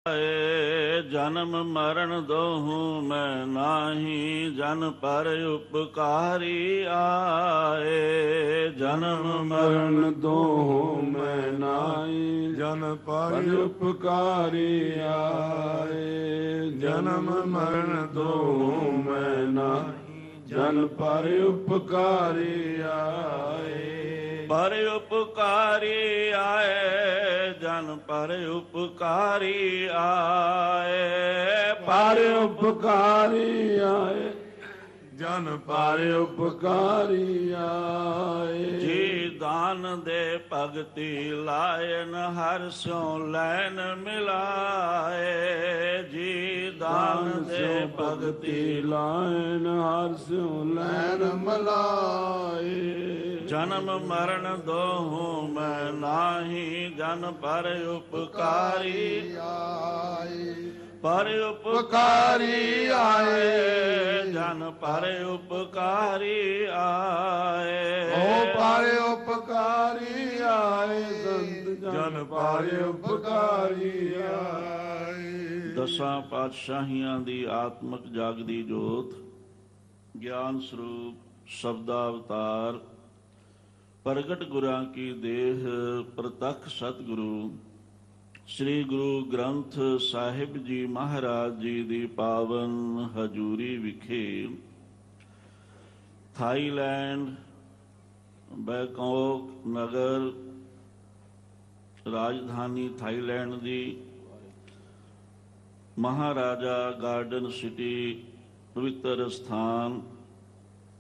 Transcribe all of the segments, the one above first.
जन्म मरण दोहूँ मैं नाही, जन पर उपकारी आए। जन्म मरण दोहूँ मैं नाही, जन पर उपकारी आए। जन्म मरण दोहूँ मैं नाही, जन पर उपकारी आए। पर उपकारी आए, जन पर उपकारी आए। पर उपकारी आए, जन पर उपकारी आए। जी दान दे भगति लायन, हर स्यों लैन मिलाए। जी दान दे भगति लायन, हर स्यों लैन मिलाए। जन्म मरण दोहूँ मैं नाही, जन पर उपकारी आए। पर उपकारी आए, जन पर उपकारी आए। ओ पर उपकारी आए, जन पर उपकारी आए। दसां पातशाहियां दी आत्मक जागदी जोत, ज्ञान स्वरूप शब्दावतार, प्रगट गुरां की देह, प्रतख सतगुरु श्री गुरु ग्रंथ ਸਾਹਿਬ जी महाराज जी ਦੀ पावन हजूरी विखे थाईलैंड बैंकॉक नगर राजधानी थाईलैंड दी महाराजा गार्डन सिटी पवित्र स्थान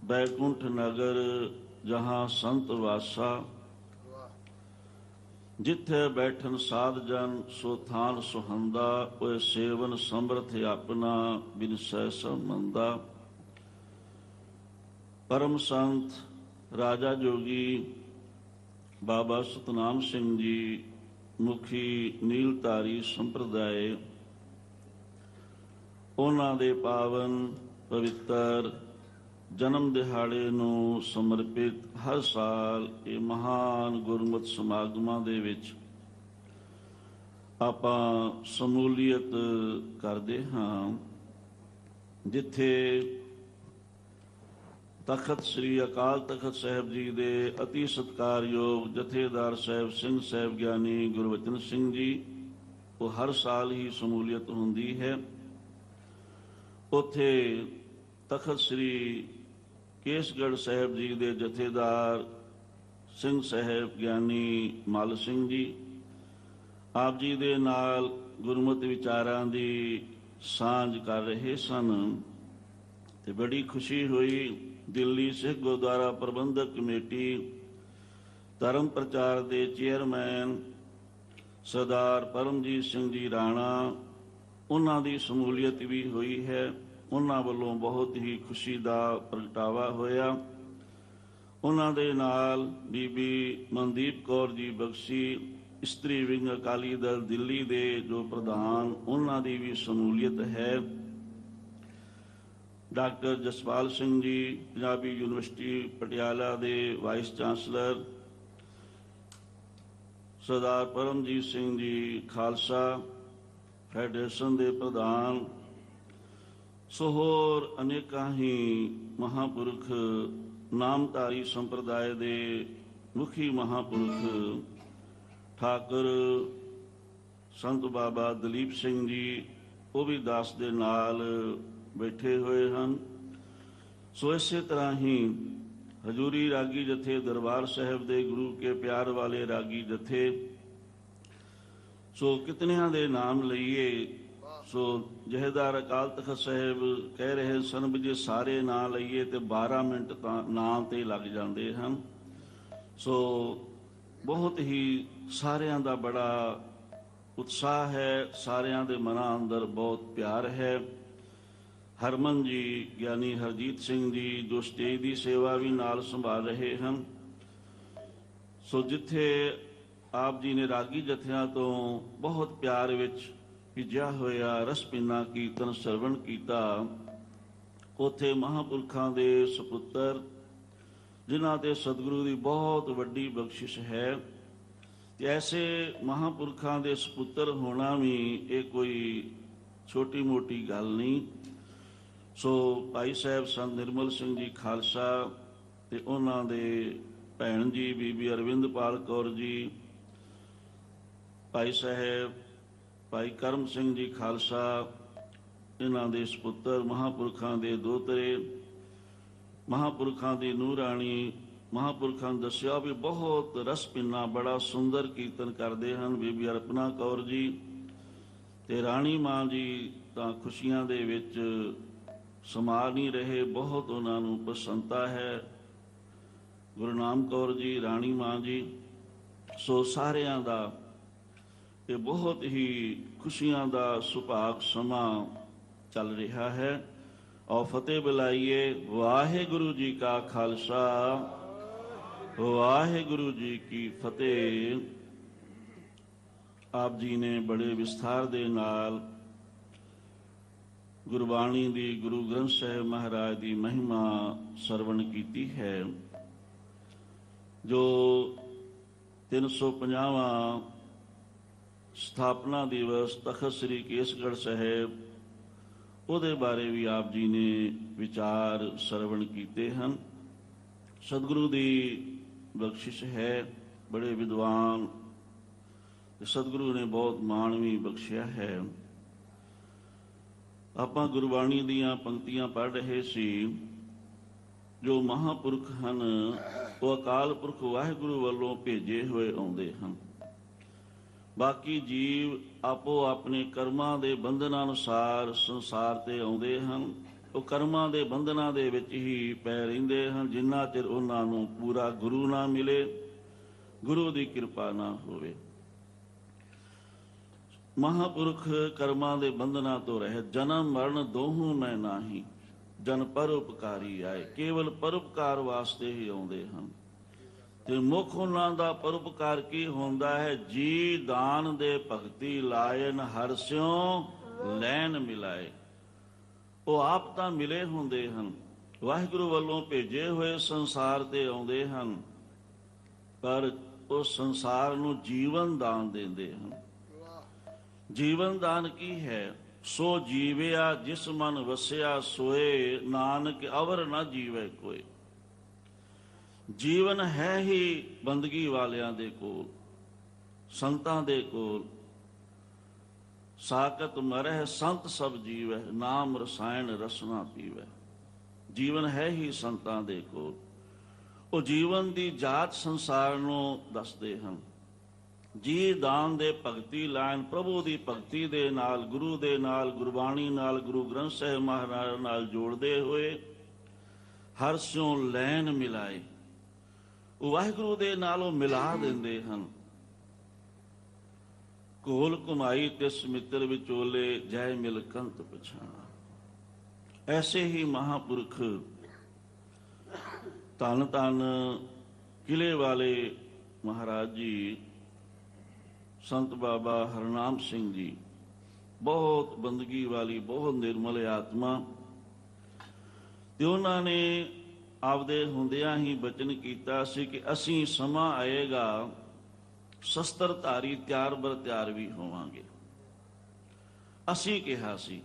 बैकुंठ नगर जहाँ संत वासा जिथे बैठन साध जन सो थान सुहंदा ओए सेवन समर्थ अपना बिन सह संबंधा। परम संत राजा जोगी बाबा सतनाम सिंह जी मुखी नीलधारी संप्रदाय, उन्हां दे पावन पवित्र जन्म दिहाड़े नूं समर्पित हर साल ये महान गुरमत समागमां दे विच आपां समूलीयत करदे हां, जिथे तखत श्री अकाल तखत साहिब जी दे अति सत्कारयोग जथेदार साहिब सिंह साहिब ज्ञानी गुरबचन सिंह जी वो हर साल ही समूलीयत हुंदी है। उत्थे तखत श्री केसगढ़ साहिब जी दे जथेदार सिंह साहिब ज्ञानी मल सिंह जी आप जी दे नाल गुरमत विचारां दी सांझ कर रहे सन ते बड़ी खुशी हुई। दिल्ली सिख गुरुद्वारा प्रबंधक कमेटी धर्म प्रचार दे चेयरमैन सरदार परमजीत सिंह जी राणा उन्हां दी समूलीयत भी हुई है। उन्हां वल्लों बहुत ही खुशी का प्रगटावा होया। उन्हां दे नाल बीबी मनदीप कौर जी बख्शी इस्त्री विंग अकाली दल दिल्ली दे जो प्रधान उन्हां दी भी समूलीयत है। डॉक्टर जसपाल सिंह जी पंजाबी यूनिवर्सिटी पटियाला दे वाइस चांसलर, सरदार परमजीत सिंह जी खालसा फेडरेशन दे प्रधान, सो होर अनेकां ही महापुरख नामधारी संप्रदाय दे मुखी महापुरख ठाकुर संत बाबा दलीप सिंह जी वो भी दास दे नाल बैठे हुए हैं। सो इसे तरह ही हजूरी रागी जथे दरबार साहिब दे गुरु के प्यार वाले रागी जथे, सो कितनियां दे नाम लईए। सो जहेदार अकाल तखत साहिब कह रहे सन भी जे सारे ना लईए तो 12 मिनट नाम ते लग जाते हैं। सो बहुत ही सारियां दा बड़ा उत्साह है, सारियां दे मनां अंदर बहुत प्यार है। हरमन जी ज्ञानी हरजीत सिंह जी जो स्टेज की सेवा भी नाल संभाल रहे हैं। सो जिथे आप जी ने रागी जथियां तो बहुत प्यार विच भिजया होया रस पीना कीर्तन सरवण कीता, उथे महापुरखां दे सपुत्र जिन्हां ते सतगुरु की बहुत वड्डी बख्शिश है ਤੇ ਐਸੇ ਮਹਾਂਪੁਰਖਾਂ ਦੇ ਸਪੁੱਤਰ ਹੋਣਾ ਵੀ ਇਹ ਕੋਈ ਛੋਟੀ ਮੋਟੀ ਗੱਲ ਨਹੀਂ। ਸੋ ਭਾਈ ਸਾਹਿਬ ਸੰਤ ਨਿਰਮਲ ਸਿੰਘ ਜੀ ਖਾਲਸਾ ਤੇ ਉਹਨਾਂ ਦੇ ਭੈਣ ਜੀ ਬੀਬੀ ਅਰਵਿੰਦਪਾਲ ਕੌਰ ਜੀ, ਭਾਈ ਸਾਹਿਬ ਭਾਈ ਕਰਮ ਸਿੰਘ ਜੀ ਖਾਲਸਾ, ਇਹਨਾਂ ਦੇ ਸਪੁੱਤਰ ਮਹਾਂਪੁਰਖਾਂ ਦੇ ਦੋਤਰੇ, ਮਹਾਂਪੁਰਖਾਂ ਦੀ ਨੂੰਹ ਰਾਣੀ, ਮਹਾਂਪੁਰਖਾਂ ਨੇ ਦੱਸਿਆ ਵੀ ਬਹੁਤ ਰਸ ਪਿੰਨਾ ਬੜਾ ਸੁੰਦਰ ਕੀਰਤਨ ਕਰਦੇ ਹਨ। ਬੀਬੀ ਅਰਪਨਾ ਕੌਰ ਜੀ ਤੇ ਰਾਣੀ ਮਾਂ ਜੀ ਤਾਂ ਖੁਸ਼ੀਆਂ ਦੇ ਵਿੱਚ ਸਮਾ ਨਹੀਂ ਰਹੇ, ਬਹੁਤ ਉਹਨਾਂ ਨੂੰ ਪ੍ਰਸੰਨਤਾ ਹੈ। ਗੁਰਨਾਮ ਕੌਰ ਜੀ, ਰਾਣੀ ਮਾਂ ਜੀ, ਸੋ ਸਾਰਿਆਂ ਦਾ ਇਹ ਬਹੁਤ ਹੀ ਖੁਸ਼ੀਆਂ ਦਾ ਸੁਭਾਗ ਸਮਾਂ ਚੱਲ ਰਿਹਾ ਹੈ। ਔਰ ਫਤਿਹ ਬੁਲਾਈਏ। ਵਾਹਿਗੁਰੂ ਜੀ ਕਾ ਖਾਲਸਾ, ਵਾਹਿਗੁਰੂ ਜੀ ਕੀ ਫਤਿਹ। ਆਪ ਜੀ ਨੇ ਬੜੇ ਵਿਸਥਾਰ ਦੇ ਨਾਲ ਗੁਰਬਾਣੀ ਦੀ, ਗੁਰੂ ਗ੍ਰੰਥ ਸਾਹਿਬ ਮਹਾਰਾਜ ਦੀ ਮਹਿਮਾ ਸਰਵਣ ਕੀਤੀ ਹੈ। ਜੋ 350ਵਾਂ ਸਥਾਪਨਾ ਦਿਵਸ ਤਖਤ ਸ੍ਰੀ ਕੇਸਗੜ੍ਹ ਸਾਹਿਬ, ਉਹਦੇ ਬਾਰੇ ਵੀ ਆਪ ਜੀ ਨੇ ਵਿਚਾਰ ਸਰਵਣ ਕੀਤੇ ਹਨ। ਸਤਿਗੁਰੂ ਦੀ ਬਖਸ਼ਿਸ਼ ਹੈ, ਬੜੇ ਵਿਦਵਾਨ ਸਤਿਗੁਰੂ ਨੇ ਬਹੁਤ ਮਾਣ ਵੀ ਬਖਸ਼ਿਆ ਹੈ। ਆਪਾਂ ਗੁਰਬਾਣੀ ਦੀਆਂ ਪੰਕਤੀਆਂ ਪੜ੍ਹ ਰਹੇ ਸੀ। ਜੋ ਮਹਾਂਪੁਰਖ ਹਨ ਉਹ ਅਕਾਲ ਪੁਰਖ ਵਾਹਿਗੁਰੂ ਵੱਲੋਂ ਭੇਜੇ ਹੋਏ ਆਉਂਦੇ ਹਨ। ਬਾਕੀ ਜੀਵ ਆਪੋ ਆਪਣੇ ਕਰਮਾਂ ਦੇ ਬੰਧਨਾਂ ਅਨੁਸਾਰ ਸੰਸਾਰ ਤੇ ਆਉਂਦੇ ਹਨ। ਉਹ ਕਰਮਾਂ ਦੇ ਬੰਧਨਾਂ ਦੇ ਵਿੱਚ ਹੀ ਪੈ ਰਹਿੰਦੇ ਹਨ, ਜਿੰਨਾ ਚਿਰ ਉਹਨਾਂ ਨੂੰ ਪੂਰਾ ਗੁਰੂ ਨਾ ਮਿਲੇ, ਗੁਰੂ ਦੀ ਕਿਰਪਾ ਨਾ ਹੋਵੇ। ਮਹਾਂਪੁਰਖ ਕਰਮਾਂ ਦੇ ਬੰਧਨਾਂ ਤੋਂ ਰਹਿਤ, ਜਨਮ ਮਰਨ ਦੋਹੂ ਮੈਂ ਨਾਹੀ, ਜਨ ਪਰਉਪਕਾਰੀ ਆਏ। ਕੇਵਲ ਪਰਉਪਕਾਰ ਵਾਸਤੇ ਹੀ ਆਉਂਦੇ ਹਨ। ਤੇ ਮੁੱਖ ਉਹਨਾਂ ਦਾ ਪਰਉਪਕਾਰ ਕੀ ਹੁੰਦਾ ਹੈ? ਜੀ ਦਾਨ ਦੇ ਭਗਤੀ ਲਾਇਨ ਹਰਿ ਸਿਉ ਲੈਣ ਮਿਲਾਏ। ਉਹ ਆਪ ਤਾਂ ਮਿਲੇ ਹੁੰਦੇ ਹਨ, ਵਾਹਿਗੁਰੂ ਵੱਲੋਂ ਭੇਜੇ ਹੋਏ ਸੰਸਾਰ ਤੇ ਆਉਂਦੇ ਹਨ, ਪਰ ਉਹ ਸੰਸਾਰ ਨੂੰ ਜੀਵਨ ਦਾਨ ਦਿੰਦੇ ਹਨ। ਜੀਵਨ ਦਾਨ ਕੀ ਹੈ? ਸੋ ਜੀਵਿਆ ਜਿਸ ਮਨ ਵਸਿਆ ਸੋਏ, ਨਾਨਕ ਅਵਰ ਨਾ ਜੀਵੇ ਕੋਏ। ਜੀਵਨ ਹੈ ਹੀ ਬੰਦਗੀ ਵਾਲਿਆਂ ਦੇ ਕੋਲ, ਸੰਤਾਂ ਦੇ ਕੋਲ। ਸਾਕਤ ਮਰਹਿ ਸੰਤ ਸਭ ਜੀਵੈ, ਨਾਮ ਰਸਾਇਣ ਰਸਨਾ ਪੀਵੈ। ਜੀਵਨ ਹੈ ਹੀ ਸੰਤਾਂ ਦੇ ਕੋਲ। ਉਹ ਜੀਵਨ ਦੀ ਜਾਤ ਸੰਸਾਰ ਨੂੰ ਦੱਸਦੇ ਹਨ। ਜੀ ਦਾਨ ਦੇ ਭਗਤੀ ਲਾਇਨ, ਪ੍ਰਭੂ ਦੀ ਭਗਤੀ ਦੇ ਨਾਲ, ਗੁਰੂ ਦੇ ਨਾਲ, ਗੁਰਬਾਣੀ ਨਾਲ, ਗੁਰੂ ਗ੍ਰੰਥ ਸਾਹਿਬ ਮਹਾਰਾਜ ਨਾਲ ਜੋੜਦੇ ਹੋਏ ਹਰਿ ਸਿਉ ਲੈਣ ਮਿਲਾਏ। ਉਹ ਵਾਹਿਗੁਰੂ ਦੇ ਨਾਲ ਉਹ ਮਿਲਾ ਦਿੰਦੇ ਹਨ। ਕੋਲ ਕੁਮਾਈ ਤਿਸ ਮਿੱਤਰ ਵਿਚੋਲੇ, ਜੈ ਮਿਲ ਕੰਤ ਪਛਾਣਾ। ਐਸੇ ਹੀ ਮਹਾਂਪੁਰਖ ਧੰਨ ਧੰਨ ਕਿਲੇ ਵਾਲੇ ਮਹਾਰਾਜ ਜੀ, ਸੰਤ ਬਾਬਾ ਹਰਨਾਮ ਸਿੰਘ ਜੀ, ਬਹੁਤ ਬੰਦਗੀ ਵਾਲੀ, ਬਹੁਤ ਨਿਰਮਲ ਆਤਮਾ। ਤੇ ਉਹਨਾਂ ਨੇ ਆਪਦੇ ਹੁੰਦਿਆਂ ਹੀ ਬਚਨ ਕੀਤਾ ਸੀ ਕਿ ਅਸੀਂ ਸਮਾਂ ਆਏਗਾ ਸ਼ਸਤਰ ਧਾਰੀ ਤਿਆਰ ਬਰ ਤਿਆਰ ਵੀ ਹੋਵਾਂਗੇ। ਅਸੀਂ ਕਿਹਾ ਸੀ।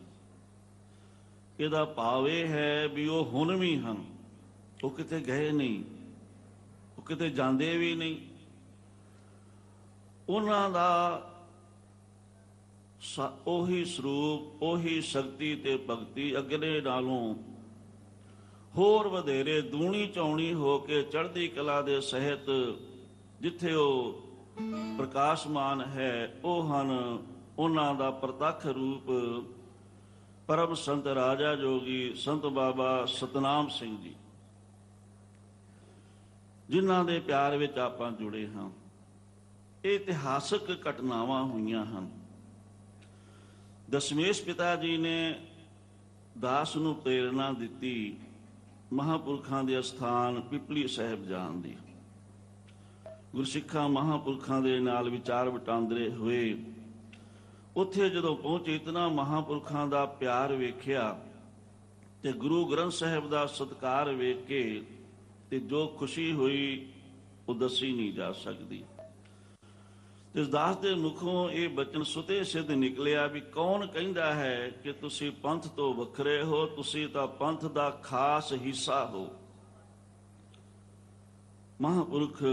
ਇਹਦਾ ਭਾਵ ਇਹ ਹੈ ਵੀ ਉਹ ਹੁਣ ਵੀ ਹਨ, ਉਹ ਕਿਤੇ ਗਏ ਨਹੀਂ, ਉਹ ਕਿਤੇ ਜਾਂਦੇ ਵੀ ਨਹੀਂ। ਉਹਨਾਂ ਦਾ ਉਹੀ ਸਰੂਪ, ਉਹੀ ਸ਼ਕਤੀ ਤੇ ਭਗਤੀ ਅਗਲੇ ਨਾਲੋਂ ਹੋਰ ਵਧੇਰੇ ਦੂਣੀ ਚੌਣੀ ਹੋ ਕੇ ਚੜ੍ਹਦੀ ਕਲਾ ਦੇ ਸਹਿਤ ਜਿੱਥੇ ਉਹ ਪ੍ਰਕਾਸ਼ਮਾਨ ਹੈ, ਉਹ ਹਨ ਉਹਨਾਂ ਦਾ ਪ੍ਰਤੱਖ ਰੂਪ ਪਰਮ ਸੰਤ ਰਾਜਾ ਜੋਗੀ ਸੰਤ ਬਾਬਾ ਸਤਨਾਮ ਸਿੰਘ ਜੀ, ਜਿਨ੍ਹਾਂ ਦੇ ਪਿਆਰ ਵਿੱਚ ਆਪਾਂ ਜੁੜੇ ਹਾਂ। ਇਹ ਇਤਿਹਾਸਕ ਘਟਨਾਵਾਂ ਹੋਈਆਂ ਹਨ। ਦਸ਼ਮੇਸ਼ ਪਿਤਾ ਜੀ ਨੇ ਦਾਸ ਨੂੰ ਪ੍ਰੇਰਣਾ ਦਿੱਤੀ ਮਹਾਂਪੁਰਖਾਂ ਦੇ ਅਸਥਾਨ ਪਿਪਲੀ ਸਾਹਿਬ ਜਾਣ ਦੀ। ਗੁਰਸਿੱਖਾਂ ਮਹਾਂਪੁਰਖਾਂ ਦੇ ਨਾਲ ਵਿਚਾਰ ਵਟਾਂਦਰੇ ਹੋਏ। ਉੱਥੇ ਜਦੋਂ ਪਹੁੰਚੇ, ਇਤਨਾ ਮਹਾਂਪੁਰਖਾਂ ਦਾ ਪਿਆਰ ਵੇਖਿਆ ਤੇ ਗੁਰੂ ਗ੍ਰੰਥ ਸਾਹਿਬ ਦਾ ਸਤਿਕਾਰ ਵੇਖ ਕੇ ਤੇ ਜੋ ਖੁਸ਼ੀ ਹੋਈ ਉਹ ਦੱਸੀ ਨਹੀਂ ਜਾ ਸਕਦੀ। ਇਸ ਦਾਸ ਦੇ ਮੁਖੋਂ ਇਹ ਬਚਨ ਸੁਤੇ ਸਿੱਧ ਨਿਕਲਿਆ ਵੀ ਕੌਣ ਕਹਿੰਦਾ ਹੈ ਕਿ ਤੁਸੀਂ ਪੰਥ ਤੋਂ ਵੱਖਰੇ ਹੋ, ਤੁਸੀਂ ਤਾਂ ਪੰਥ ਦਾ ਖਾਸ ਹਿੱਸਾ ਹੋ। ਮਹਾਂਪੁਰਖ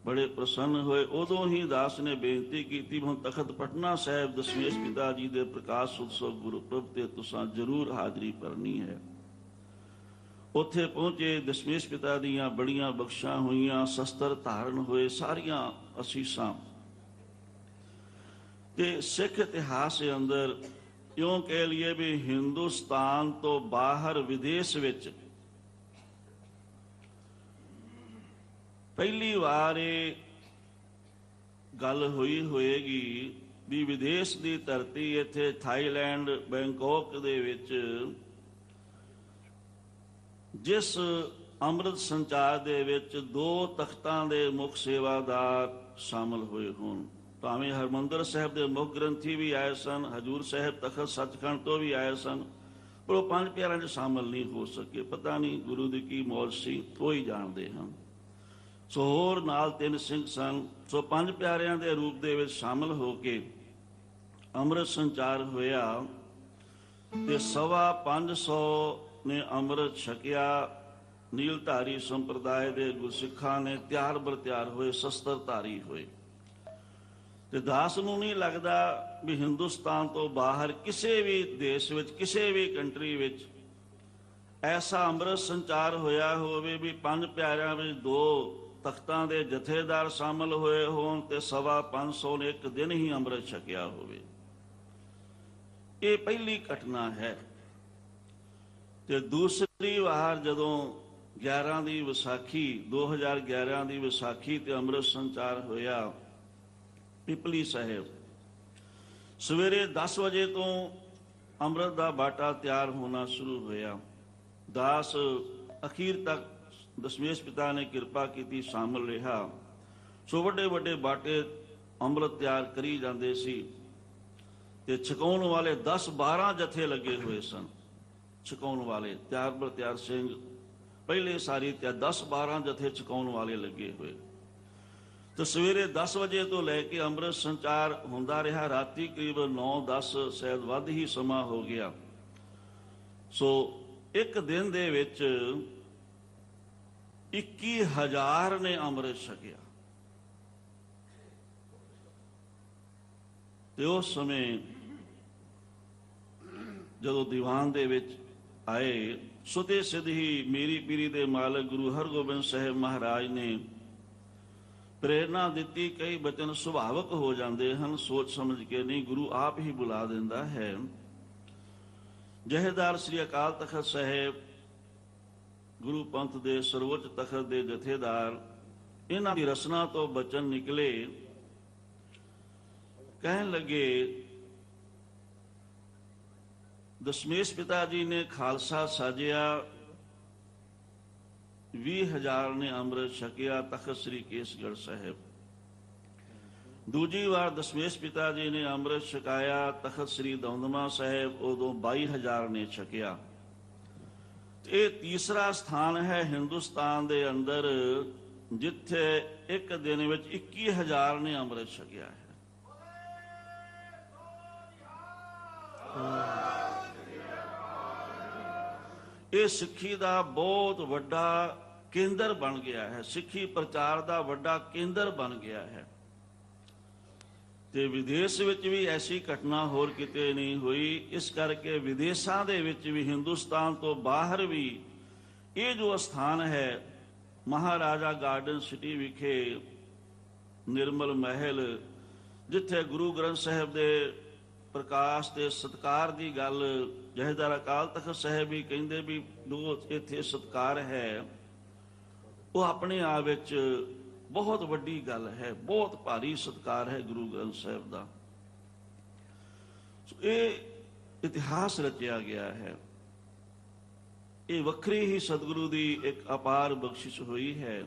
ਬੜੇ ਪ੍ਰਸੰਨ ਹੋਏ। ਉਦੋਂ ਹੀ ਦਾਸ ਨੇ ਬੇਨਤੀ ਕੀਤੀ, ਹੁਣ ਤਖਤ ਪਟਨਾ ਸਾਹਿਬ ਦਸ਼ਮੇਸ਼ ਪਿਤਾ ਜੀ ਦੇ ਪ੍ਰਕਾਸ਼ ਉਤਸਵ ਗੁਰਪੁਰਬ ਤੇ ਤੁਸੀਂ ਜ਼ਰੂਰ ਹਾਜ਼ਰੀ ਭਰਨੀ ਹੈ। ਉੱਥੇ ਪਹੁੰਚੇ, ਦਸ਼ਮੇਸ਼ ਪਿਤਾ ਦੀਆਂ ਬੜੀਆਂ ਬਖਸ਼ਾਂ ਹੋਈਆਂ, ਸ਼ਸਤਰ ਧਾਰਨ ਹੋਏ, ਸਾਰੀਆਂ ਅਸੀਸਾਂ। ਤੇ ਸਿੱਖ ਇਤਿਹਾਸ ਦੇ ਅੰਦਰ ਇਉਂ ਕਹਿ ਲਈਏ ਵੀ ਹਿੰਦੁਸਤਾਨ ਤੋਂ ਬਾਹਰ ਵਿਦੇਸ਼ ਵਿੱਚ ਪਹਿਲੀ ਵਾਰ ਇਹ ਗੱਲ ਹੋਈ ਹੋਏਗੀ ਵੀ ਵਿਦੇਸ਼ ਦੀ ਧਰਤੀ ਇੱਥੇ ਥਾਈਲੈਂਡ ਬੈਂਕਾਕ ਦੇ ਵਿੱਚ ਜਿਸ ਅੰਮ੍ਰਿਤ ਸੰਚਾਰ ਦੇ ਵਿੱਚ 2 ਤਖਤਾਂ ਦੇ ਮੁੱਖ ਸੇਵਾਦਾਰ ਸ਼ਾਮਲ ਹੋਏ ਹੋਣ। ਭਾਵੇਂ ਹਰਿਮੰਦਰ ਸਾਹਿਬ ਦੇ ਮੁੱਖ ਗ੍ਰੰਥੀ ਵੀ ਆਏ ਸਨ, ਹਜੂਰ ਸਾਹਿਬ ਤਖਤ ਸੱਚਖੰਡ ਤੋਂ ਵੀ ਆਏ ਸਨ, ਪਰ ਉਹ 5 ਪਿਆਰਿਆਂ 'ਚ ਸ਼ਾਮਲ ਨਹੀਂ ਹੋ ਸਕੇ। ਪਤਾ ਨਹੀਂ ਗੁਰੂ ਦੀ ਕੀ ਮੌਜ ਸੀ, ਉਹ ਹੀ ਜਾਣਦੇ ਹਨ। ਸੋ ਹੋਰ ਨਾਲ 3 ਸਿੰਘ ਸਨ। ਸੋ 5 ਪਿਆਰਿਆਂ ਦੇ ਰੂਪ ਦੇ ਵਿੱਚ ਸ਼ਾਮਲ ਹੋ ਕੇ ਅੰਮ੍ਰਿਤ ਸੰਚਾਰ ਹੋਇਆ ਤੇ 550 ਨੇ ਅੰਮ੍ਰਿਤ ਛਕਿਆ। ਨੀਲਧਾਰੀ ਸੰਪਰਦਾਇ ਦੇ ਗੁਰਸਿੱਖਾਂ ਨੇ ਤਿਆਰ ਬਰ ਤਿਆਰ ਹੋਏ, ਸ਼ਸਤਰ ਧਾਰੀ ਹੋਏ। ਤੇ ਦਾਸ ਨੂੰ ਨਹੀਂ ਲੱਗਦਾ ਵੀ ਹਿੰਦੁਸਤਾਨ ਤੋਂ ਬਾਹਰ ਕਿਸੇ ਵੀ ਦੇਸ਼ ਵਿੱਚ, ਕਿਸੇ ਵੀ ਕੰਟਰੀ ਵਿੱਚ ਐਸਾ ਅੰਮ੍ਰਿਤ ਸੰਚਾਰ ਹੋਇਆ ਹੋਵੇ ਵੀ 5 ਪਿਆਰਿਆਂ ਵਿੱਚ 2 ਤਖਤਾਂ ਦੇ ਜਥੇਦਾਰ ਸ਼ਾਮਲ ਹੋਏ ਹੋਣ ਤੇ 550 ਨੇ ਇੱਕ ਦਿਨ ਹੀ ਅੰਮ੍ਰਿਤ ਛਕਿਆ ਹੋਵੇ। ਇਹ ਪਹਿਲੀ ਘਟਨਾ ਹੈ। ਤੇ ਦੂਸਰੀ ਵਾਰ ਜਦੋਂ 11 ਦੀ ਵਿਸਾਖੀ 2011 ਦੀ ਵਿਸਾਖੀ ਤੇ ਅੰਮ੍ਰਿਤ ਸੰਚਾਰ ਹੋਇਆ ਪਿਪਲੀ ਸਾਹਿਬ, ਸਵੇਰੇ 10 ਵਜੇ ਤੋਂ ਅੰਮ੍ਰਿਤ ਦਾ ਬਾਟਾ ਤਿਆਰ ਹੋਣਾ ਸ਼ੁਰੂ ਹੋਇਆ। ਦਾਸ ਅਖੀਰ ਤੱਕ ਦਸ਼ਮੇਸ਼ ਪਿਤਾ ਨੇ ਕਿਰਪਾ ਕੀਤੀ ਸ਼ਾਮਲ ਰਿਹਾ। ਸੋ ਵੱਡੇ ਵੱਡੇ ਬਾਟੇ ਅੰਮ੍ਰਿਤ ਤਿਆਰ ਕਰੀ ਜਾਂਦੇ ਸੀ ਤੇ ਛਕਾਉਣ ਵਾਲੇ 10-12 ਜਥੇ ਲੱਗੇ ਹੋਏ ਸਨ। ਛਕਾਉਣ ਵਾਲੇ ਤਿਆਰ ਬਰ ਤਿਆਰ ਸਿੰਘ ਪਹਿਲੇ ਸਾਰੀ ਤੇ 10-12 ਜਥੇ ਛਕਾਉਣ ਵਾਲੇ ਲੱਗੇ ਹੋਏ। ਤੇ ਸਵੇਰੇ 10 ਵਜੇ ਤੋਂ ਲੈ ਕੇ ਅੰਮ੍ਰਿਤ ਸੰਚਾਰ ਹੁੰਦਾ ਰਿਹਾ। ਰਾਤੀ ਕਰੀਬ 9-10 ਸ਼ਾਇਦ ਵੱਧ ਹੀ ਸਮਾਂ ਹੋ ਗਿਆ। ਸੋ ਇੱਕ ਦਿਨ ਦੇ ਵਿੱਚ 21,000 ਨੇ ਅੰਮ੍ਰਿਤ ਛਕਿਆ। ਤੇ ਉਸ ਸਮੇਂ ਜਦੋਂ ਦੀਵਾਨ ਦੇ ਵਿੱਚ ਆਏ, ਸੁਤੇ ਸਿੱਧ ਹੀ ਮੇਰੀ ਪੀਰੀ ਦੇ ਮਾਲਕ ਗੁਰੂ ਹਰਗੋਬਿੰਦ ਸਾਹਿਬ ਮਹਾਰਾਜ ਨੇ ਪ੍ਰੇਰਨਾ ਦਿੱਤੀ। ਕਈ ਬਚਨ ਸੁਭਾਵਕ ਹੋ ਜਾਂਦੇ ਹਨ, ਸੋਚ ਸਮਝ ਕੇ ਨਹੀਂ, ਗੁਰੂ ਆਪ ਹੀ ਬੁਲਾ ਦਿੰਦਾ ਹੈ। ਜਹੇਦਾਰ ਸ੍ਰੀ ਅਕਾਲ ਤਖਤ ਸਾਹਿਬ ਗੁਰੂ ਪੰਥ ਦੇ ਸਰਵੋੱਚ ਤਖਤ ਦੇ ਜਥੇਦਾਰ, ਇਹਨਾਂ ਦੀ ਰਸਨਾ ਤੋਂ ਬਚਨ ਨਿਕਲੇ। ਕਹਿਣ ਲੱਗੇ, ਦਸ਼ਮੇਸ਼ ਪਿਤਾ ਜੀ ਨੇ ਖਾਲਸਾ ਸਾਜਿਆ, 20,000 ਨੇ ਅੰਮ੍ਰਿਤ ਛਕਿਆ ਤਖਤ ਸ੍ਰੀ ਕੇਸਗੜ੍ਹ ਸਾਹਿਬ। ਦੂਜੀ ਵਾਰ ਦਸ਼ਮੇਸ਼ ਪਿਤਾ ਜੀ ਨੇ ਅੰਮ੍ਰਿਤ ਛਕਾਇਆ ਤਖਤ ਸ੍ਰੀ ਦਮਦਮਾ ਸਾਹਿਬ, ਉਦੋਂ 22,000 ਨੇ ਛਕਿਆ। ਇਹ ਤੀਸਰਾ ਸਥਾਨ ਹੈ ਹਿੰਦੁਸਤਾਨ ਦੇ ਅੰਦਰ ਜਿੱਥੇ ਇੱਕ ਦਿਨ ਵਿੱਚ 21,000 ਨੇ ਅੰਮ੍ਰਿਤ ਛਕਿਆ ਹੈ। ਇਹ ਸਿੱਖੀ ਦਾ ਬਹੁਤ ਵੱਡਾ ਕੇਂਦਰ ਬਣ ਗਿਆ ਹੈ, ਸਿੱਖੀ ਪ੍ਰਚਾਰ ਦਾ ਵੱਡਾ ਕੇਂਦਰ ਬਣ ਗਿਆ ਹੈ। ਤੇ ਵਿਦੇਸ਼ ਵਿੱਚ ਵੀ ਐਸੀ ਘਟਨਾ ਹੋਰ ਕਿਤੇ ਨਹੀਂ ਹੋਈ। ਇਸ ਕਰਕੇ ਵਿਦੇਸ਼ਾਂ ਦੇ ਵਿੱਚ ਵੀ, ਹਿੰਦੁਸਤਾਨ ਤੋਂ ਬਾਹਰ ਵੀ ਇਹ ਜੋ ਸਥਾਨ ਹੈ, ਮਹਾਰਾਜਾ ਗਾਰਡਨ ਸਿਟੀ ਵਿਖੇ ਨਿਰਮਲ ਮਹਿਲ, ਜਿੱਥੇ ਗੁਰੂ ਗ੍ਰੰਥ ਸਾਹਿਬ ਦੇ ਪ੍ਰਕਾਸ਼ ਤੇ ਸਤਕਾਰ ਦੀ ਗੱਲ ਜਹੇਦਾਰ ਅਕਾਲ ਤਖਤ ਸਾਹਿਬ ਵੀ ਕਹਿੰਦੇ ਵੀ ਜੋ ਇੱਥੇ ਸਤਕਾਰ ਹੈ, ਉਹ ਆਪਣੇ ਆਪ ਵਿੱਚ ਬਹੁਤ ਵੱਡੀ ਗੱਲ ਹੈ, ਬਹੁਤ ਭਾਰੀ ਸਤਕਾਰ ਹੈ ਗੁਰੂ ਗ੍ਰੰਥ ਸਾਹਿਬ ਦਾ। ਇਹ ਇਤਿਹਾਸ ਰਚਿਆ ਗਿਆ ਹੈ। ਇਹ ਵੱਖਰੀ ਹੀ ਸਤਿਗੁਰੂ ਦੀ ਇੱਕ ਅਪਾਰ ਬਖਸ਼ਿਸ਼ ਹੋਈ ਹੈ।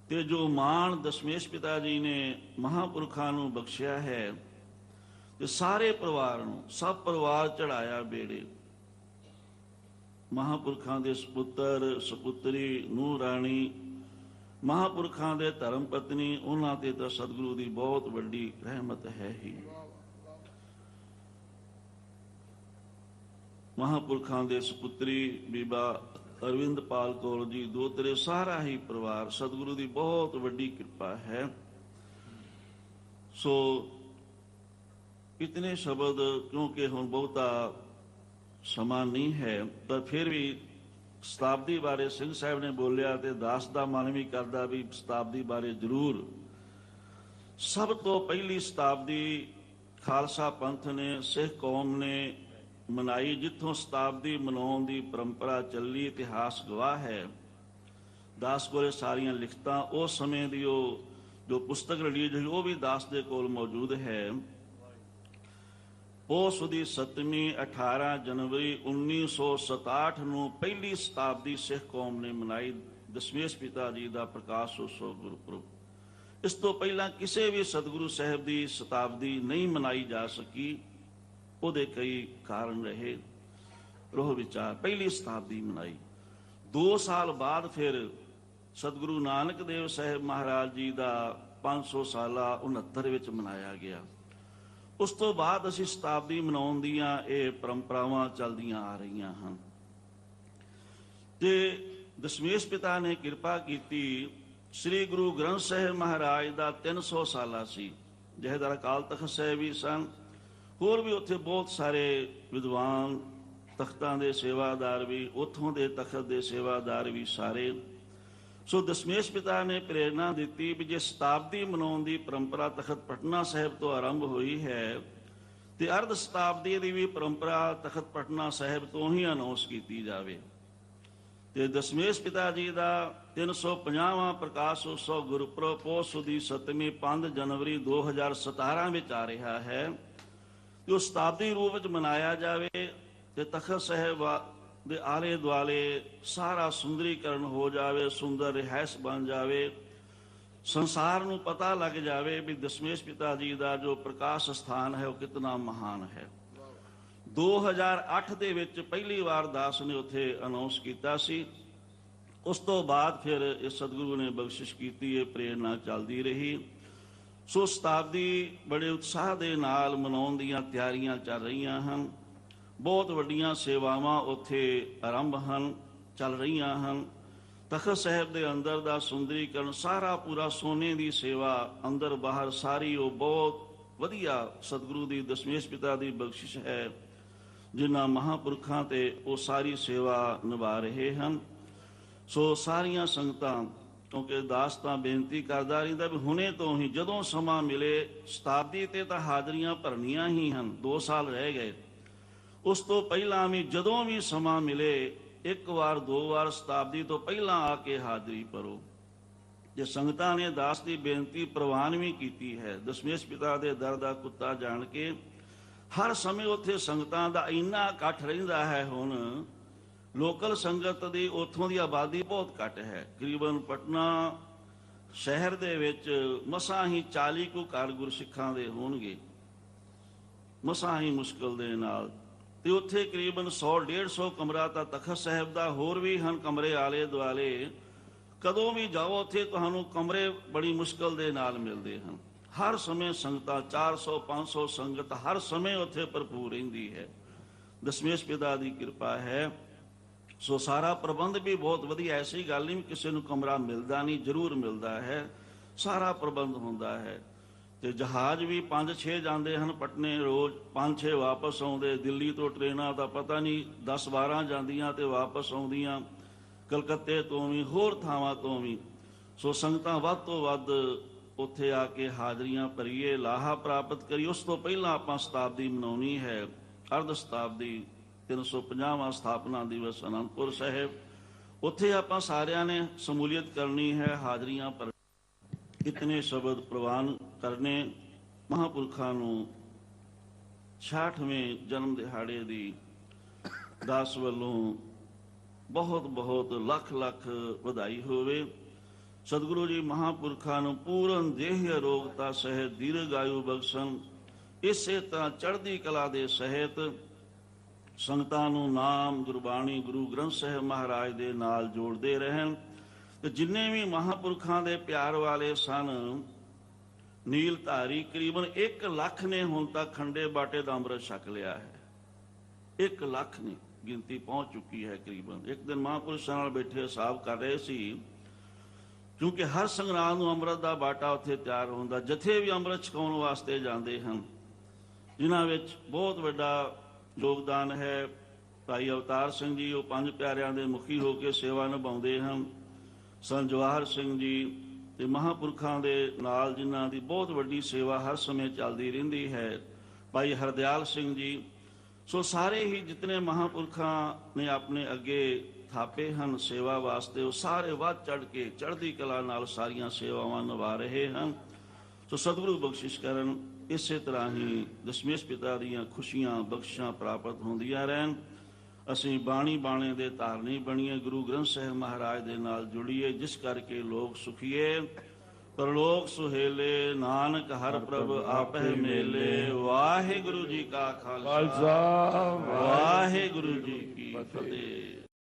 ਤੇ ਜੋ ਮਾਣ ਦਸ਼ਮੇਸ਼ ਪਿਤਾ ਜੀ ਨੇ ਮਹਾਂਪੁਰਖਾਂ ਨੂੰ ਬਖਸ਼ਿਆ ਹੈ, ਤੇ ਸਾਰੇ ਪਰਿਵਾਰ ਨੂੰ, ਸਭ ਪਰਿਵਾਰ ਚੜਾਇਆ ਬੇੜੇ। ਮਹਾਂਪੁਰਖਾਂ ਦੇ ਸੁਪੁੱਤਰ, ਸੁਪੁੱਤਰੀ, ਨੂੰਹ ਰਾਣੀ, ਮਹਾਂਪੁਰਖਾਂ ਦੇ ਧਰਮ ਪਤਨੀ, ਉਹਨਾਂ ਤੇ ਤਾਂ ਸਤਿਗੁਰੂ ਦੀ ਬਹੁਤ ਵੱਡੀ ਰਹਿਮਤ ਹੈ ਹੀ। ਮਹਾਂਪੁਰਖਾਂ ਦੇ ਸੁਪੁੱਤਰੀ ਬੀਬਾ ਅਰਵਿੰਦਪਾਲ ਕੌਰ ਜੀ, ਦੋਤਰੇ, ਸਾਰਾ ਹੀ ਪਰਿਵਾਰ, ਸਤਿਗੁਰੂ ਦੀ ਬਹੁਤ ਵੱਡੀ ਕਿਰਪਾ ਹੈ। ਸੋ ਇਤਨੇ ਸ਼ਬਦ, ਕਿਉਂਕਿ ਹੁਣ ਬਹੁਤਾ ਸਮਾਂ ਨਹੀਂ ਹੈ, ਪਰ ਫਿਰ ਵੀ ਸ਼ਤਾਬਦੀ ਬਾਰੇ ਸਿੰਘ ਸਾਹਿਬ ਨੇ ਬੋਲਿਆ ਤੇ ਦਾਸ ਦਾ ਮਨ ਵੀ ਕਰਦਾ ਵੀ ਸ਼ਤਾਬਦੀ ਬਾਰੇ ਜ਼ਰੂਰ। ਸਭ ਤੋਂ ਪਹਿਲੀ ਸ਼ਤਾਬਦੀ ਖਾਲਸਾ ਪੰਥ ਨੇ, ਸਿੱਖ ਕੌਮ ਨੇ ਮਨਾਈ। ਜਿੱਥੋਂ ਸ਼ਤਾਬਦੀ ਮਨਾਉਣ ਦੀ ਪਰੰਪਰਾ ਚੱਲੀ, ਇਤਿਹਾਸ ਗਵਾਹ ਹੈ। ਦਾਸ ਕੋਲੇ ਸਾਰੀਆਂ ਲਿਖਤਾਂ, ਉਸ ਸਮੇਂ ਦੀ ਉਹ ਜੋ ਪੁਸਤਕ ਰਿਲੀਜ਼ ਹੋਈ ਉਹ ਵੀ ਦਾਸ ਦੇ ਕੋਲ ਮੌਜੂਦ ਹੈ। ਪੋਸ ਦੀ 7ਵੀਂ 18 ਜਨਵਰੀ 1967 ਨੂੰ ਪਹਿਲੀ ਸ਼ਤਾਬਦੀ ਸਿੱਖ ਕੌਮ ਨੇ ਮਨਾਈ, ਦਸ਼ਮੇਸ਼ ਪਿਤਾ ਜੀ ਦਾ ਪ੍ਰਕਾਸ਼ ਉਤਸਵ ਗੁਰਪੁਰਬ। ਇਸ ਤੋਂ ਪਹਿਲਾਂ ਕਿਸੇ ਵੀ ਸਤਿਗੁਰੂ ਸਾਹਿਬ ਦੀ ਸ਼ਤਾਬਦੀ ਨਹੀਂ ਮਨਾਈ ਜਾ ਸਕੀ। ਉਹਦੇ ਕਈ ਕਾਰਨ ਰਹੇ, ਰੋਹ ਵਿਚਾਰ। ਪਹਿਲੀ ਸ਼ਤਾਬਦੀ ਮਨਾਈ। 2 ਸਾਲ ਬਾਅਦ ਫਿਰ ਸਤਿਗੁਰੂ ਨਾਨਕ ਦੇਵ ਸਾਹਿਬ ਮਹਾਰਾਜ ਜੀ ਦਾ 500 ਸਾਲਾ 69 ਵਿੱਚ ਮਨਾਇਆ ਗਿਆ। ਉਸ ਤੋਂ ਬਾਅਦ ਅਸੀਂ ਸ਼ਤਾਬਦੀ ਮਨਾਉਣ ਦੀਆਂ ਇਹ ਪਰੰਪਰਾਵਾਂ ਚੱਲਦੀਆਂ ਆ ਰਹੀਆਂ ਹਨ। ਤੇ ਦਸ਼ਮੇਸ਼ ਪਿਤਾ ਨੇ ਕਿਰਪਾ ਕੀਤੀ। ਸ੍ਰੀ ਗੁਰੂ ਗ੍ਰੰਥ ਸਾਹਿਬ ਮਹਾਰਾਜ ਦਾ 300 ਸਾਲਾ ਸੀ। ਜਥੇਦਾਰ ਅਕਾਲ ਤਖਤ ਸਾਹਿਬ ਵੀ ਸਨ, ਹੋਰ ਵੀ ਉੱਥੇ ਬਹੁਤ ਸਾਰੇ ਵਿਦਵਾਨ, ਤਖਤਾਂ ਦੇ ਸੇਵਾਦਾਰ ਵੀ, ਉੱਥੋਂ ਦੇ ਤਖਤ ਦੇ ਸੇਵਾਦਾਰ ਵੀ ਸਾਰੇ। ਸੋ ਦਸ਼ਮੇਸ਼ ਪਿਤਾ ਨੇ ਪ੍ਰੇਰਨਾ ਦਿੱਤੀ ਵੀ ਜੇ ਸ਼ਤਾਬਦੀ ਮਨਾਉਣ ਦੀ ਪਰੰਪਰਾ ਤਖਤ ਪਟਨਾ ਸਾਹਿਬ ਤੋਂ ਆਰੰਭ ਹੋਈ ਹੈ ਤੇ ਅਰਧ ਸ਼ਤਾਬਦੀ ਦੀ ਵੀ ਪਰੰਪਰਾ ਤਖਤ ਪਟਨਾ ਸਾਹਿਬ ਤੋਂ ਹੀ ਅਨਾਉਂਸ ਕੀਤੀ ਜਾਵੇ। ਤੇ ਦਸ਼ਮੇਸ਼ ਪਿਤਾ ਜੀ ਦਾ 350ਵਾਂ ਪ੍ਰਕਾਸ਼ ਉਤਸਵ ਗੁਰਪੁਰਬ ਪੋਸ ਦੀ 7ਵੀਂ 5 ਜਨਵਰੀ 2017 ਵਿੱਚ ਆ ਰਿਹਾ ਹੈ। ਤੇ ਉਹ ਸ਼ਤਾਬਦੀ ਰੂਪ ਵਿੱਚ ਮਨਾਇਆ ਜਾਵੇ ਤੇ ਤਖਤ ਸਾਹਿਬ ਦੇ ਆਲੇ ਦੁਆਲੇ ਸਾਰਾ ਸੁੰਦਰੀਕਰਨ ਹੋ ਜਾਵੇ, ਸੁੰਦਰ ਰਿਹਾਇਸ਼ ਬਣ ਜਾਵੇ, ਸੰਸਾਰ ਨੂੰ ਪਤਾ ਲੱਗ ਜਾਵੇ ਵੀ ਦਸ਼ਮੇਸ਼ ਪਿਤਾ ਜੀ ਦਾ ਜੋ ਪ੍ਰਕਾਸ਼ ਸਥਾਨ ਹੈ ਉਹ ਕਿਤਨਾ ਮਹਾਨ ਹੈ। 2008 ਦੇ ਵਿੱਚ ਪਹਿਲੀ ਵਾਰ ਦਾਸ ਨੇ ਉੱਥੇ ਅਨਾਉਂਸ ਕੀਤਾ ਸੀ। ਉਸ ਤੋਂ ਬਾਅਦ ਫਿਰ ਇਹ ਸਤਿਗੁਰੂ ਨੇ ਬਖਸ਼ਿਸ਼ ਕੀਤੀ, ਇਹ ਪ੍ਰੇਰਨਾ ਚੱਲਦੀ ਰਹੀ। ਸੋ ਸ਼ਤਾਬਦੀ ਬੜੇ ਉਤਸ਼ਾਹ ਦੇ ਨਾਲ ਮਨਾਉਣ ਦੀਆਂ ਤਿਆਰੀਆਂ ਚੱਲ ਰਹੀਆਂ ਹਨ। ਬਹੁਤ ਵੱਡੀਆਂ ਸੇਵਾਵਾਂ ਉੱਥੇ ਆਰੰਭ ਹਨ, ਚੱਲ ਰਹੀਆਂ ਹਨ। ਤਖਤ ਸਾਹਿਬ ਦੇ ਅੰਦਰ ਦਾ ਸੁੰਦਰੀਕਰਨ, ਸਾਰਾ ਪੂਰਾ ਸੋਨੇ ਦੀ ਸੇਵਾ, ਅੰਦਰ ਬਾਹਰ ਸਾਰੀ ਉਹ ਬਹੁਤ ਵਧੀਆ ਸਤਿਗੁਰੂ ਦੀ ਦਸ਼ਮੇਸ਼ ਪਿਤਾ ਦੀ ਬਖਸ਼ਿਸ਼ ਹੈ, ਜਿਨ੍ਹਾਂ ਮਹਾਂਪੁਰਖਾਂ ਤੇ ਉਹ ਸਾਰੀ ਸੇਵਾ ਨਿਭਾ ਰਹੇ ਹਨ। ਸੋ ਸਾਰੀਆਂ ਸੰਗਤਾਂ, ਕਿਉਂਕਿ ਦਾਸ ਤਾਂ ਬੇਨਤੀ ਕਰਦਾ ਰਹਿੰਦਾ ਵੀ ਹੁਣੇ ਤੋਂ ਹੀ ਜਦੋਂ ਸਮਾਂ ਮਿਲੇ, ਸ਼ਤਾਬਦੀ ਤੇ ਤਾਂ ਹਾਜ਼ਰੀਆਂ ਭਰਨੀਆਂ ਹੀ ਹਨ, 2 ਸਾਲ ਰਹਿ ਗਏ। ਉਸ ਤੋਂ ਪਹਿਲਾਂ ਵੀ ਜਦੋਂ ਵੀ ਸਮਾਂ ਮਿਲੇ, 1 ਵਾਰ 2 ਵਾਰ ਸ਼ਤਾਬਦੀ ਤੋਂ ਪਹਿਲਾਂ ਆ ਕੇ ਹਾਜ਼ਰੀ ਭਰੋ। ਜੇ ਸੰਗਤਾਂ ਨੇ ਦਾਸ ਦੀ ਬੇਨਤੀ ਪ੍ਰਵਾਨ ਵੀ ਕੀਤੀ ਹੈ, ਦਸ਼ਮੇਸ਼ ਪਿਤਾ ਦੇ ਦਰ ਦਾ ਕੁੱਤਾ ਜਾਣ ਕੇ, ਹਰ ਸਮੇਂ ਉੱਥੇ ਸੰਗਤਾਂ ਦਾ ਇੰਨਾ ਇਕੱਠ ਰਹਿੰਦਾ ਹੈ। ਹੁਣ ਲੋਕਲ ਸੰਗਤ ਦੀ ਉੱਥੋਂ ਦੀ ਆਬਾਦੀ ਬਹੁਤ ਘੱਟ ਹੈ। ਤਕਰੀਬਨ ਪਟਨਾ ਸ਼ਹਿਰ ਦੇ ਵਿੱਚ ਮਸਾਂ ਹੀ 40 ਕੁ ਘਰ ਗੁਰਸਿੱਖਾਂ ਦੇ ਹੋਣਗੇ, ਮਸਾਂ ਹੀ ਮੁਸ਼ਕਲ ਦੇ ਨਾਲ। ਤੇ ਉੱਥੇ ਤਕਰੀਬਨ 100-150 ਕਮਰਾ ਤਾਂ ਤਖਤ ਸਾਹਿਬ ਦਾ, ਹੋਰ ਵੀ ਹਨ ਕਮਰੇ ਆਲੇ ਦੁਆਲੇ। ਕਦੋਂ ਵੀ ਜਾਓ ਉੱਥੇ ਤੁਹਾਨੂੰ ਕਮਰੇ ਬੜੀ ਮੁਸ਼ਕਲ ਦੇ ਨਾਲ ਮਿਲਦੇ ਹਨ। ਹਰ ਸਮੇਂ ਸੰਗਤਾਂ 400-500 ਸੰਗਤ ਹਰ ਸਮੇਂ ਉੱਥੇ ਭਰਪੂਰ ਰਹਿੰਦੀ ਹੈ। ਦਸ਼ਮੇਸ਼ ਪਿਤਾ ਦੀ ਕਿਰਪਾ ਹੈ। ਸੋ ਸਾਰਾ ਪ੍ਰਬੰਧ ਵੀ ਬਹੁਤ ਵਧੀਆ। ਐਸੀ ਗੱਲ ਨਹੀਂ ਕਿਸੇ ਨੂੰ ਕਮਰਾ ਮਿਲਦਾ ਨਹੀਂ, ਜ਼ਰੂਰ ਮਿਲਦਾ ਹੈ, ਸਾਰਾ ਪ੍ਰਬੰਧ ਹੁੰਦਾ ਹੈ। ਤੇ ਜਹਾਜ਼ ਵੀ 5-6 ਜਾਂਦੇ ਹਨ ਪਟਨੇ, ਰੋਜ਼ 5-6 ਵਾਪਸ ਆਉਂਦੇ। ਦਿੱਲੀ ਤੋਂ ਟ੍ਰੇਨਾਂ ਦਾ ਪਤਾ ਨਹੀਂ 10-12 ਜਾਂਦੀਆਂ ਤੇ ਵਾਪਸ ਆਉਂਦੀਆਂ, ਕਲਕੱਤੇ ਤੋਂ ਵੀ, ਹੋਰ ਥਾਵਾਂ ਤੋਂ ਵੀ। ਸੋ ਸੰਗਤਾਂ ਵੱਧ ਤੋਂ ਵੱਧ ਉੱਥੇ ਆ ਕੇ ਹਾਜ਼ਰੀਆਂ ਭਰੀਏ, ਲਾਹਾ ਪ੍ਰਾਪਤ ਕਰੀਏ। ਉਸ ਤੋਂ ਪਹਿਲਾਂ ਆਪਾਂ ਸ਼ਤਾਬਦੀ ਮਨਾਉਣੀ ਹੈ, ਅਰਧ ਸ਼ਤਾਬਦੀ 350ਵਾਂ ਸਥਾਪਨਾ ਦਿਵਸ ਅਨੰਦਪੁਰ ਸਾਹਿਬ। ਉੱਥੇ ਆਪਾਂ ਸਾਰਿਆਂ ਨੇ ਸਮੂਲੀਅਤ ਕਰਨੀ ਹੈ, ਹਾਜ਼ਰੀਆਂ ਭਰ ਇਤਨੇ ਸ਼ਬਦ ਪ੍ਰਵਾਨ ਕਰਨੇ। ਮਹਾਂਪੁਰਖਾਂ ਨੂੰ 66ਵੇਂ ਜਨਮ ਦਿਹਾੜੇ ਦੀ ਦਾਸ ਵੱਲੋਂ ਬਹੁਤ ਬਹੁਤ ਲੱਖ ਲੱਖ ਵਧਾਈ ਹੋਵੇ। ਸਤਿਗੁਰੂ ਜੀ ਮਹਾਂਪੁਰਖਾਂ ਨੂੰ ਪੂਰਨ ਦੇਹ ਅਰੋਗਤਾ ਸਹਿਤ ਦੀਰਘ ਆਯੂ ਬਖਸ਼ਣ। ਇਸੇ ਤਰ੍ਹਾਂ ਚੜ੍ਹਦੀ ਕਲਾ ਦੇ ਸਹਿਤ ਸੰਗਤਾਂ ਨੂੰ ਨਾਮ, ਗੁਰਬਾਣੀ, ਗੁਰੂ ਗ੍ਰੰਥ ਸਾਹਿਬ ਮਹਾਰਾਜ ਦੇ ਨਾਲ ਜੋੜਦੇ ਰਹਿਣ ਤੇ ਜਿੰਨੇ ਵੀ ਮਹਾਂਪੁਰਖਾਂ ਦੇ ਪਿਆਰ ਵਾਲੇ ਸਨ, ਨੀਲ ਧਾਰੀ ਕਰੀਬਨ 1 ਲੱਖ ਨੇ ਹੁਣ ਤੱਕ ਖੰਡੇ ਬਾਟੇ ਦਾ ਅੰਮ੍ਰਿਤ ਛਕ ਲਿਆ ਹੈ। 1 ਲੱਖ ਨੇ ਗਿਣਤੀ ਪਹੁੰਚ ਚੁੱਕੀ ਹੈ ਕਰੀਬਨ। ਇੱਕ ਦਿਨ ਮਹਾਂਪੁਰਸ਼ਾਂ ਨਾਲ ਬੈਠੇ ਹਿਸਾਬ ਕਰ ਰਹੇ ਸੀ, ਕਿਉਂਕਿ ਹਰ ਸੰਗਰਾਂਦ ਨੂੰ ਅੰਮ੍ਰਿਤ ਦਾ ਬਾਟਾ ਉੱਥੇ ਤਿਆਰ ਹੁੰਦਾ। ਜਥੇ ਵੀ ਅੰਮ੍ਰਿਤ ਛਕਾਉਣ ਵਾਸਤੇ ਜਾਂਦੇ ਹਨ, ਜਿਨ੍ਹਾਂ ਵਿੱਚ ਬਹੁਤ ਵੱਡਾ ਯੋਗਦਾਨ ਹੈ। ਭਾਈ ਅਵਤਾਰ ਸਿੰਘ ਜੀ, ਉਹ 5 ਪਿਆਰਿਆਂ ਦੇ ਮੁਖੀ ਹੋ ਕੇ ਸੇਵਾ ਨਿਭਾਉਂਦੇ ਹਨ। ਸੰਤ ਜਵਾਹਰ ਸਿੰਘ ਜੀ ਤੇ ਮਹਾਂਪੁਰਖਾਂ ਦੇ ਨਾਲ ਜਿਨ੍ਹਾਂ ਦੀ ਬਹੁਤ ਵੱਡੀ ਸੇਵਾ ਹਰ ਸਮੇਂ ਚੱਲਦੀ ਰਹਿੰਦੀ ਹੈ, ਭਾਈ ਹਰਦਿਆਲ ਸਿੰਘ ਜੀ। ਸੋ ਸਾਰੇ ਹੀ ਜਿਤਨੇ ਮਹਾਂਪੁਰਖਾਂ ਨੇ ਆਪਣੇ ਅੱਗੇ ਥਾਪੇ ਹਨ ਸੇਵਾ ਵਾਸਤੇ, ਉਹ ਸਾਰੇ ਵੱਧ ਚੜ੍ਹ ਕੇ ਚੜ੍ਹਦੀ ਕਲਾ ਨਾਲ ਸਾਰੀਆਂ ਸੇਵਾਵਾਂ ਨਿਭਾ ਰਹੇ ਹਨ। ਸੋ ਸਤਿਗੁਰੂ ਬਖਸ਼ਿਸ਼ ਕਰਨ, ਇਸੇ ਤਰ੍ਹਾਂ ਹੀ ਦਸ਼ਮੇਸ਼ ਪਿਤਾ ਦੀਆਂ ਖੁਸ਼ੀਆਂ ਬਖਸ਼ਾਂ ਪ੍ਰਾਪਤ ਹੁੰਦੀਆਂ ਰਹਿਣ। ਅਸੀਂ ਬਾਣੀ ਬਾਣੇ ਦੇ ਧਾਰਨੀ ਬਣੀਏ, ਗੁਰੂ ਗ੍ਰੰਥ ਸਾਹਿਬ ਮਹਾਰਾਜ ਦੇ ਨਾਲ ਜੁੜੀਏ, ਜਿਸ ਕਰਕੇ ਲੋਕ ਸੁਖੀਏ ਪਰਲੋਕ ਸੁਹੇਲੇ। ਨਾਨਕ ਹਰ ਪ੍ਰਭ ਆਪੇ ਮੇਲੇ। ਵਾਹਿਗੁਰੂ ਜੀ ਕਾ ਖਾਲਸਾ, ਵਾਹਿਗੁਰੂ ਜੀ ਕੀ ਫਤਿਹ।